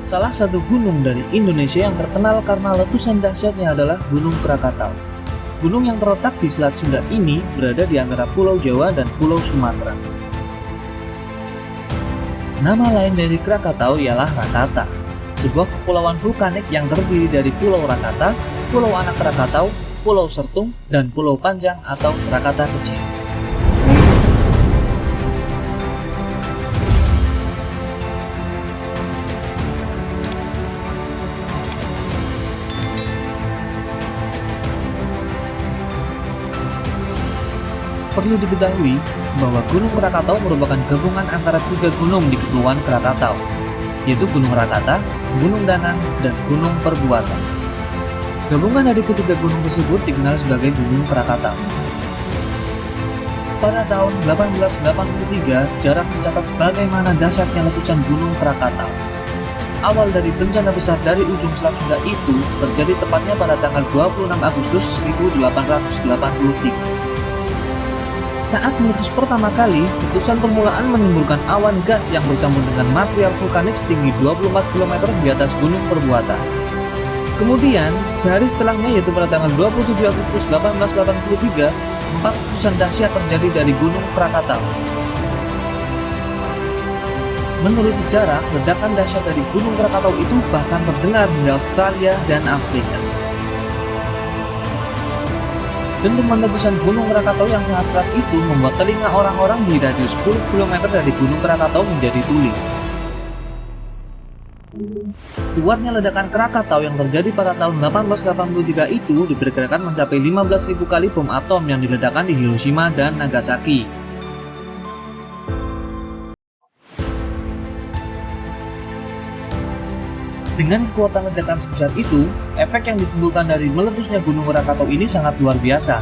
Salah satu gunung dari Indonesia yang terkenal karena letusan dahsyatnya adalah Gunung Krakatau. Gunung yang terletak di Selat Sunda ini berada di antara Pulau Jawa dan Pulau Sumatera. Nama lain dari Krakatau ialah Rakata, sebuah kepulauan vulkanik yang terdiri dari Pulau Rakata, Pulau Anak Krakatau, Pulau Sertung, dan Pulau Panjang atau Krakata Kecil. Perlu diketahui bahwa Gunung Krakatau merupakan gabungan antara 3 gunung di Kepulauan Krakatau, yaitu Gunung Rakata, Gunung Danan, dan Gunung Perbuatan. Gabungan dari ketiga gunung tersebut dikenal sebagai Gunung Krakatau. Pada tahun 1883, sejarah mencatat bagaimana dahsyatnya letusan Gunung Krakatau. Awal dari bencana besar dari ujung Selat Sunda itu terjadi tepatnya pada tanggal 26 Agustus 1883. Saat meletus pertama kali, letusan permulaan menimbulkan awan gas yang bercampur dengan material vulkanik setinggi 24 km di atas Gunung Perbuatan. Kemudian, sehari setelahnya yaitu pada tanggal 27 Agustus 1883, 4 letusan dahsyat terjadi dari Gunung Krakatau. Menurut sejarah, ledakan dahsyat dari Gunung Krakatau itu bahkan terdengar hingga Australia dan Afrika. Dentuman letusan Gunung Krakatau yang sangat keras itu membuat telinga orang-orang di radius 10 km dari Gunung Krakatau menjadi tuli. Kuatnya ledakan Krakatau yang terjadi pada tahun 1883 itu diperkirakan mencapai 15.000 kali bom atom yang diledakkan di Hiroshima dan Nagasaki. Dengan kekuatan ledakan sebesar itu, efek yang ditimbulkan dari meletusnya Gunung Krakatau ini sangat luar biasa.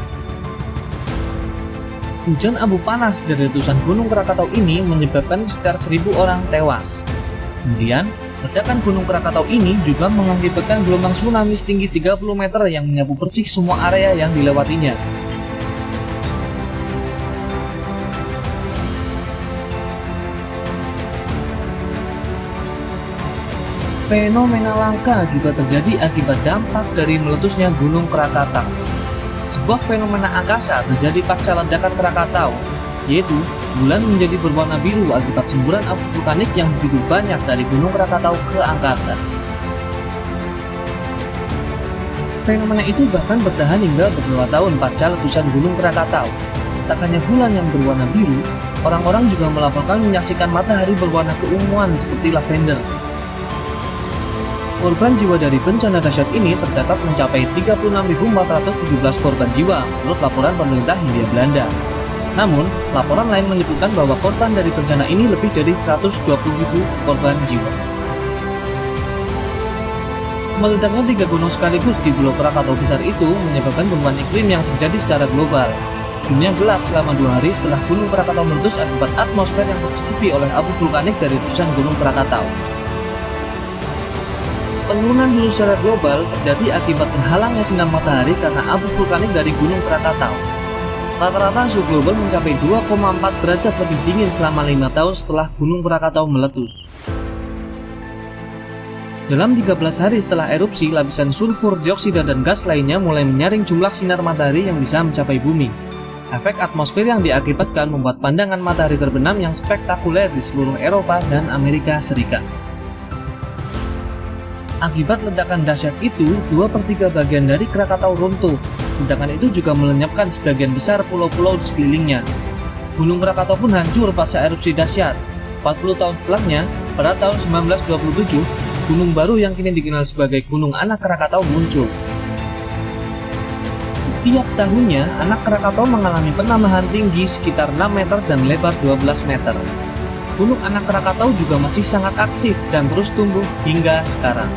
Hujan abu panas dari letusan Gunung Krakatau ini menyebabkan sekitar 1.000 orang tewas. Kemudian, ledakan Gunung Krakatau ini juga mengakibatkan gelombang tsunami setinggi 30 meter yang menyapu bersih semua area yang dilewatinya. Fenomena langka juga terjadi akibat dampak dari meletusnya Gunung Krakatau. Sebuah fenomena angkasa terjadi pasca ledakan Krakatau, yaitu bulan menjadi berwarna biru akibat semburan abu vulkanik yang begitu banyak dari Gunung Krakatau ke angkasa. Fenomena itu bahkan bertahan hingga beberapa tahun pasca letusan Gunung Krakatau. Tak hanya bulan yang berwarna biru, orang-orang juga melaporkan menyaksikan matahari berwarna keunguan seperti lavender. Korban jiwa dari bencana dahsyat ini tercatat mencapai 36.417 korban jiwa menurut laporan pemerintah Hindia Belanda. Namun, laporan lain menyebutkan bahwa korban dari bencana ini lebih dari 120.000 korban jiwa. Meledaknya 3 gunung sekaligus di Pulau Krakatau besar itu menyebabkan perubahan iklim yang terjadi secara global. Dunia gelap selama 2 hari setelah Gunung Krakatau meletus akibat atmosfer yang tertutupi oleh abu vulkanik dari letusan Gunung Krakatau. Penurunan suhu secara global terjadi akibat terhalangnya sinar matahari karena abu vulkanik dari Gunung Krakatau. Rata-rata suhu global mencapai 2,4 derajat lebih dingin selama 5 tahun setelah Gunung Krakatau meletus. Dalam 13 hari setelah erupsi, lapisan sulfur, dioksida, dan gas lainnya mulai menyaring jumlah sinar matahari yang bisa mencapai bumi. Efek atmosfer yang diakibatkan membuat pandangan matahari terbenam yang spektakuler di seluruh Eropa dan Amerika Serikat. Akibat ledakan dahsyat itu, 2/3 bagian dari Krakatau runtuh. Ledakan itu juga melenyapkan sebagian besar pulau-pulau di sekelilingnya. Gunung Krakatau pun hancur pasca erupsi dahsyat. 40 tahun setelahnya, pada tahun 1927, gunung baru yang kini dikenal sebagai Gunung Anak Krakatau muncul. Setiap tahunnya, Anak Krakatau mengalami penambahan tinggi sekitar 6 meter dan lebar 12 meter. Gunung Anak Krakatau juga masih sangat aktif dan terus tumbuh hingga sekarang.